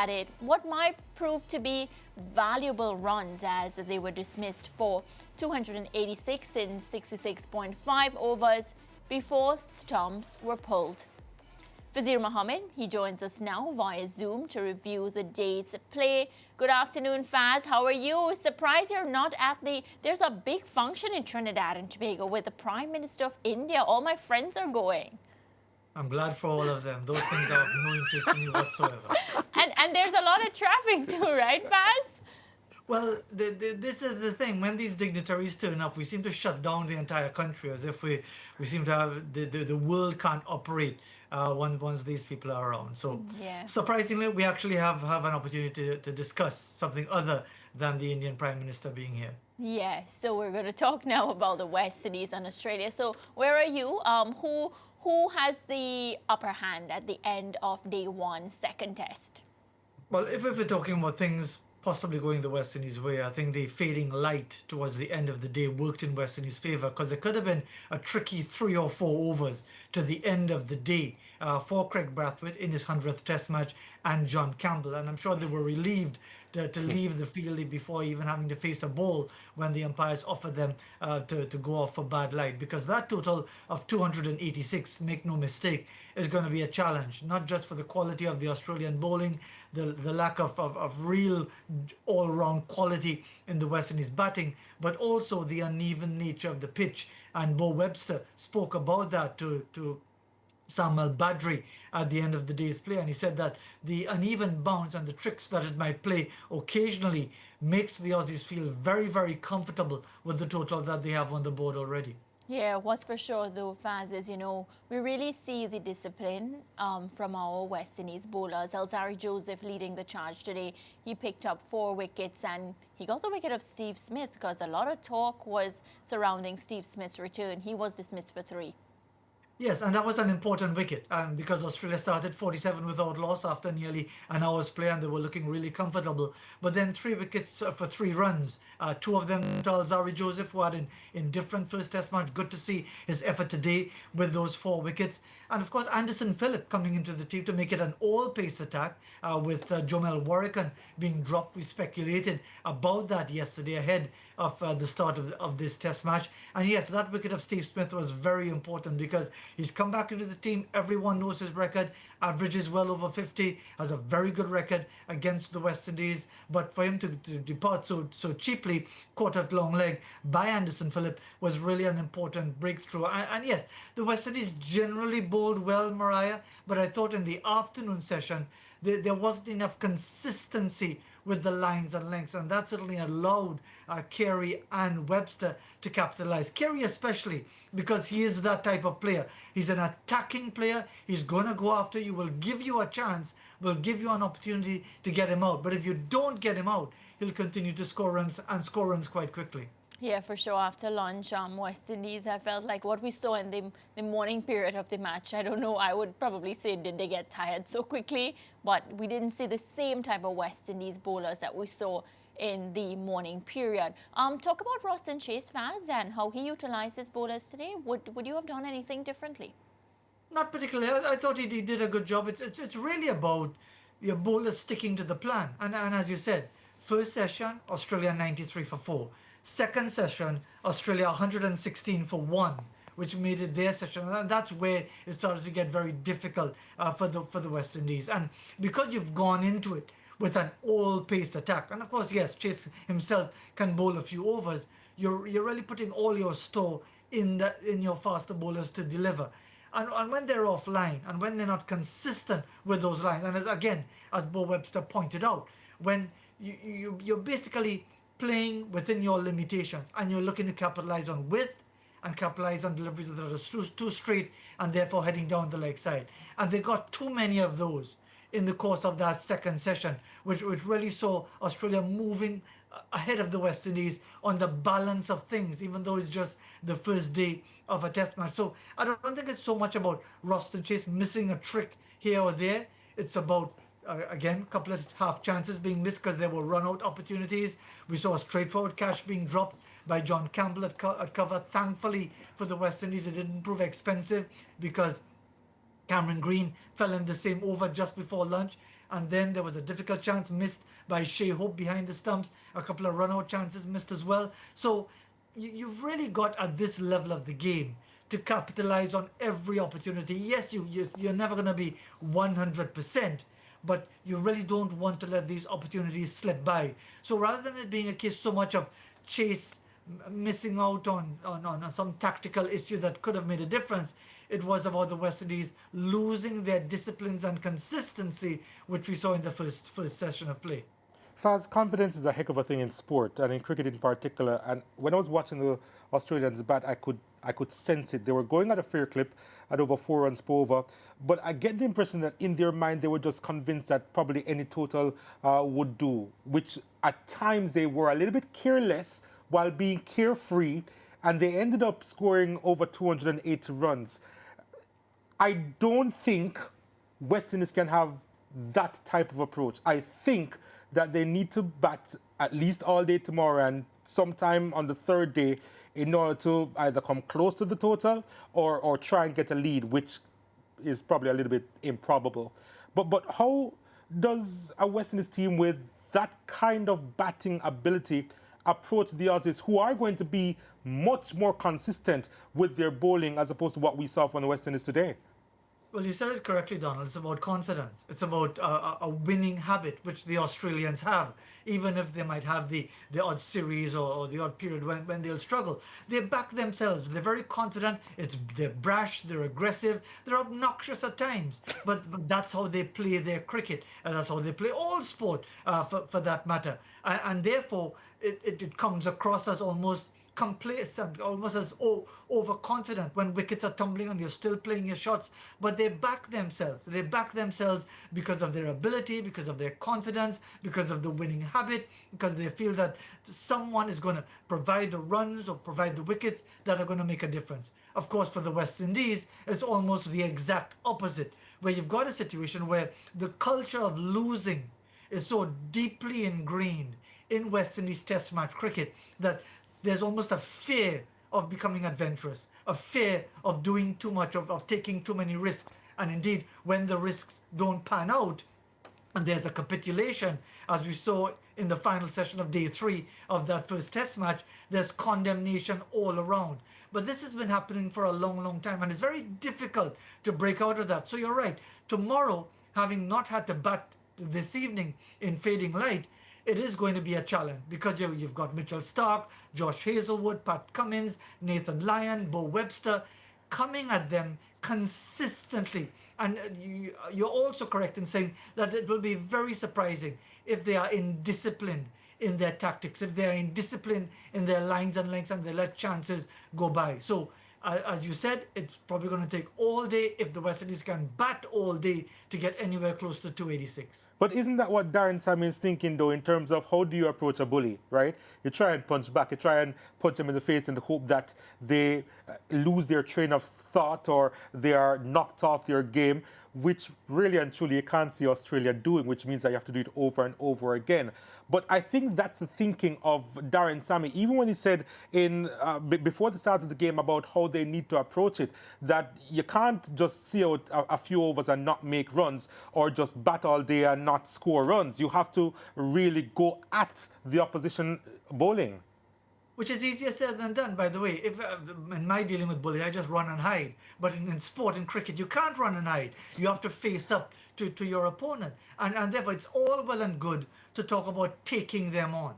at it what might prove to be valuable runs as they were dismissed for 286 in 66.5 overs before stumps were pulled. Fazir Mohammed, he joins us now via Zoom to review the day's play. Good afternoon, Faz. How are you? Surprised you're not at there's a big function in Trinidad and Tobago with the Prime Minister of India. All my friends are going. I'm glad for all of them. Those things are of no interest to me whatsoever. And there's a lot of traffic too, right, Faz? Well, this is the thing. When these dignitaries turn up, we seem to shut down the entire country as if we seem to have the world can't operate once these people are around. So, Yeah. surprisingly, we actually have an opportunity to discuss something other than the Indian Prime Minister being here. Yeah, so we're going to talk now about the West Indies and Australia. So where are you? Who has the upper hand at the end of day one, second test? Well, if we're talking about things possibly going the West Indies' way, I think the fading light towards the end of the day worked in West Indies' favour because it could have been a tricky 3 or 4 overs to the end of the day for Craig Brathwaite in his 100th Test match and John Campbell. And I'm sure they were relieved to leave the field before even having to face a ball when the umpires offered them to go off for bad light, because that total of 286, make no mistake, is going to be a challenge, not just for the quality of the Australian bowling, the lack of real all-round quality in the West Indies batting, but also the uneven nature of the pitch. And Bo Webster spoke about that to Samuel Badri at the end of the day's play, and he said that the uneven bounce and the tricks that it might play occasionally makes the Aussies feel very, very comfortable with the total that they have on the board already. Yeah, what's for sure though, Faz, is, we really see the discipline from our West Indies bowlers. Alzarri Joseph leading the charge today. He picked up 4 wickets and he got the wicket of Steve Smith because a lot of talk was surrounding Steve Smith's return. He was dismissed for 3. Yes, and that was an important wicket because Australia started 47 without loss after nearly an hour's play, and they were looking really comfortable. But then 3 wickets for 3 runs, 2 of them to Alzarri Joseph, who had in different first test match. Good to see his effort today with those 4 wickets. And of course, Anderson Phillip coming into the team to make it an all-pace attack with Jomel Warrican being dropped. We speculated about that yesterday ahead of the start of this test match. And yes, that wicket of Steve Smith was very important because he's come back into the team. Everyone knows his record, averages well over 50, has a very good record against the West Indies. But for him to depart so cheaply, caught at long leg by Anderson Phillip, was really an important breakthrough. And yes, the West Indies generally bowled well, Mariah, but I thought in the afternoon session, there wasn't enough consistency with the lines and lengths, and that certainly allowed Carey and Webster to capitalize. Carey especially, because he is that type of player. He's an attacking player. He's going to go after you, will give you a chance, will give you an opportunity to get him out. But if you don't get him out, he'll continue to score runs and score runs quite quickly. Yeah, for sure. After lunch, West Indies, I felt like what we saw in the morning period of the match, I don't know, I would probably say, did they get tired so quickly? But we didn't see the same type of West Indies bowlers that we saw in the morning period. Talk about Roston Chase, Faz, and how he utilized his bowlers today. Would you have done anything differently? Not particularly. I thought he did a good job. It's really about your bowlers sticking to the plan. And as you said, first session, Australia 93 for 4. Second session, Australia 116 for 1, which made it their session. And that's where it started to get very difficult for the West Indies. And because you've gone into it with an all-pace attack, and of course, yes, Chase himself can bowl a few overs, you're really putting all your store in your faster bowlers to deliver. And when they're offline and when they're not consistent with those lines, and as Bo Webster pointed out, when you're basically playing within your limitations and you're looking to capitalize on width and capitalize on deliveries that are too straight and therefore heading down the leg side. And they got too many of those in the course of that second session, which really saw Australia moving ahead of the West Indies on the balance of things, even though it's just the first day of a test match. So I don't think it's so much about Roston Chase missing a trick here or there. It's about again, a couple of half chances being missed because there were run-out opportunities. We saw a straightforward catch being dropped by John Campbell at cover. Thankfully for the West Indies, it didn't prove expensive because Cameron Green fell in the same over just before lunch. and then there was a difficult chance missed by Shea Hope behind the stumps, a couple of run out chances missed as well. So you've really got at this level of the game to capitalize on every opportunity. Yes, you're never going to be 100%, but you really don't want to let these opportunities slip by. So rather than it being a case so much of chase missing out on some tactical issue that could have made a difference, it was about the West Indies losing their disciplines and consistency, which we saw in the first session of play. Faz, confidence is a heck of a thing in sport and in cricket in particular. And when I was watching the Australians bat, I could sense it. They were going at a fair clip at over 4 runs per over. But I get the impression that in their mind they were just convinced that probably any total would do, which at times they were a little bit careless while being carefree, and they ended up scoring over 280 runs. I don't think West Indies can have that type of approach. I think that they need to bat at least all day tomorrow and sometime on the third day in order to either come close to the total or try and get a lead, which is probably a little bit improbable. But how does a West Indies team with that kind of batting ability approach the Aussies, who are going to be much more consistent with their bowling as opposed to what we saw from the West Indies today? Well, you said it correctly, Donald. It's about confidence. It's about a winning habit, which the Australians have, even if they might have the odd series or the odd period when they'll struggle. They back themselves. They're very confident. They're brash. They're aggressive. They're obnoxious at times. But that's how they play their cricket, and that's how they play all sport, for that matter. And therefore, it comes across as almost complacent, almost as overconfident when wickets are tumbling and you're still playing your shots. But they back themselves. They back themselves because of their ability, because of their confidence, because of the winning habit, because they feel that someone is going to provide the runs or provide the wickets that are going to make a difference. Of course, for the West Indies, it's almost the exact opposite, where you've got a situation where the culture of losing is so deeply ingrained in West Indies Test match cricket that there's almost a fear of becoming adventurous, a fear of doing too much, of taking too many risks. And indeed, when the risks don't pan out, and there's a capitulation, as we saw in the final session of day 3 of that first test match, there's condemnation all around. But this has been happening for a long, long time, and it's very difficult to break out of that. So you're right. Tomorrow, having not had to bat this evening in fading light, it is going to be a challenge because you've got Mitchell Stark, Josh Hazelwood, Pat Cummins, Nathan Lyon, Bo Webster coming at them consistently. And you're also correct in saying that it will be very surprising if they are indisciplined in their tactics, if they are indisciplined in their lines and lengths and they let chances go by. So as you said, it's probably going to take all day if the West Indies can bat all day to get anywhere close to 286. But isn't that what Darren Sammy is thinking, though, in terms of how do you approach a bully, right? You try and punch back, you try and punch them in the face in the hope that they lose their train of thought or they are knocked off their game, which really and truly you can't see Australia doing, which means that you have to do it over and over again. But I think that's the thinking of Darren Sammy, even when he said before the start of the game about how they need to approach it, that you can't just see out a few overs and not make runs or just bat all day and not score runs. You have to really go at the opposition bowling. Which is easier said than done, by the way. If in my dealing with bullying, I just run and hide. But in sport, in cricket, you can't run and hide. You have to face up to your opponent. And therefore, it's all well and good to talk about taking them on.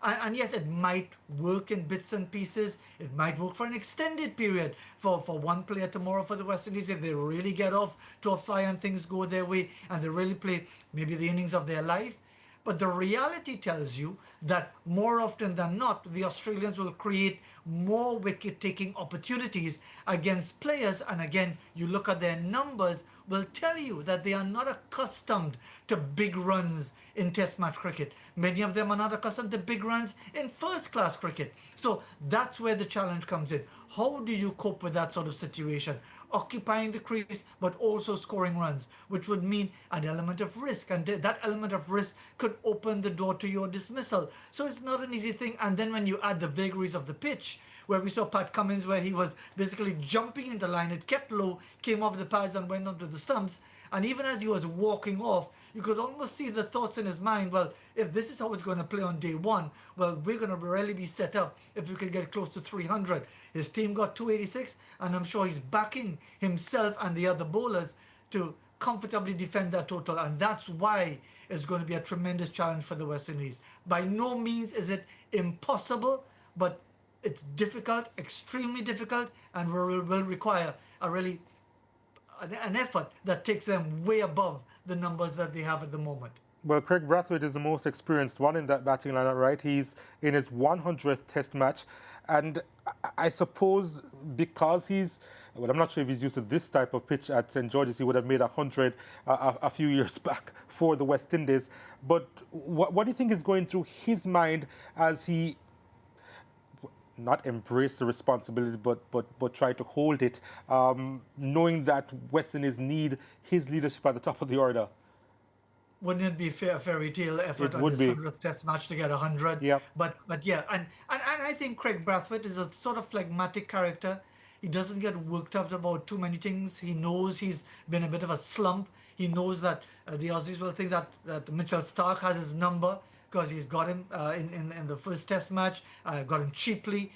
And yes, it might work in bits and pieces. It might work for an extended period for one player tomorrow for the West Indies if they really get off to a fly and things go their way and they really play maybe the innings of their life. But the reality tells you that more often than not, the Australians will create more wicket-taking opportunities against players. And again, you look at their numbers, will tell you that they are not accustomed to big runs in Test match cricket. Many of them are not accustomed to big runs in first-class cricket. So that's where the challenge comes in. How do you cope with that sort of situation? Occupying the crease, but also scoring runs, which would mean an element of risk. And that element of risk could open the door to your dismissal. So it's not an easy thing. And then when you add the vagaries of the pitch, where we saw Pat Cummins, where he was basically jumping into line, it kept low, came off the pads and went onto the stumps. And even as he was walking off, you could almost see the thoughts in his mind, well, if this is how it's going to play on day one, well, we're going to really be set up if we could get close to 300. His team got 286, and I'm sure he's backing himself and the other bowlers to comfortably defend that total. And that's why it's going to be a tremendous challenge for the West Indies. By no means is it impossible, but it's difficult, extremely difficult, and will require a really an effort that takes them way above the numbers that they have at the moment. Well, Craig Brathwaite is the most experienced one in that batting lineup, right? He's in his 100th Test match, and I suppose because well, I'm not sure if he's used to this type of pitch at St George's. He would have made 100 a few years back for the West Indies. But what do you think is going through his mind as he not embrace the responsibility, but try to hold it, knowing that West Indies need his leadership at the top of the order? Wouldn't it be a fairy tale effort It on would his be. 100th Test match to get 100? Yep. But yeah, and I think Craig Brathwaite is a sort of phlegmatic character. He doesn't get worked up about too many things. He knows he's been a bit of a slump. He knows that the Aussies will think that Mitchell Starc has his number because he's got him in the first Test match, got him cheaply.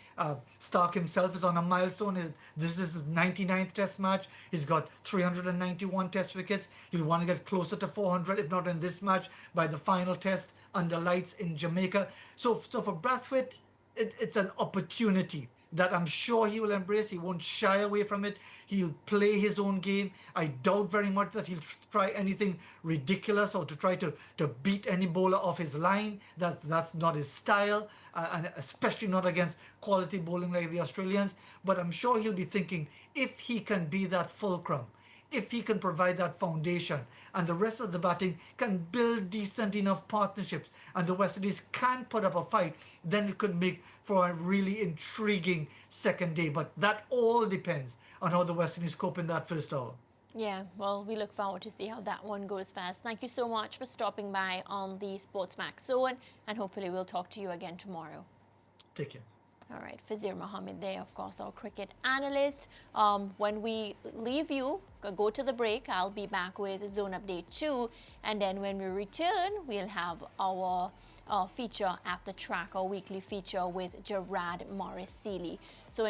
Starc himself is on a milestone. This is his 99th Test match. He's got 391 Test wickets. He'll want to get closer to 400, if not in this match, by the final Test under lights in Jamaica. So for Brathwaite, it's an opportunity that I'm sure he will embrace. He won't shy away from it. He'll play his own game. I doubt very much that he'll try anything ridiculous or to try to beat any bowler off his line. That's not his style, and especially not against quality bowling like the Australians. But I'm sure he'll be thinking, if he can be that fulcrum, if he can provide that foundation, and the rest of the batting can build decent enough partnerships, and the West Indies can put up a fight, then it could make for a really intriguing second day. But that all depends on how the West Indies cope in that first hour. Yeah, well, we look forward to see how that one goes fast. Thank you so much for stopping by on the SportsMax Zone, and hopefully we'll talk to you again tomorrow. Take care. All right, Fazir Mohammed there, of course, our cricket analyst. When we leave you, go to the break, I'll be back with Zone Update 2. And then when we return, we'll have our feature After Track, our weekly feature with Gerard Morris Seeley. So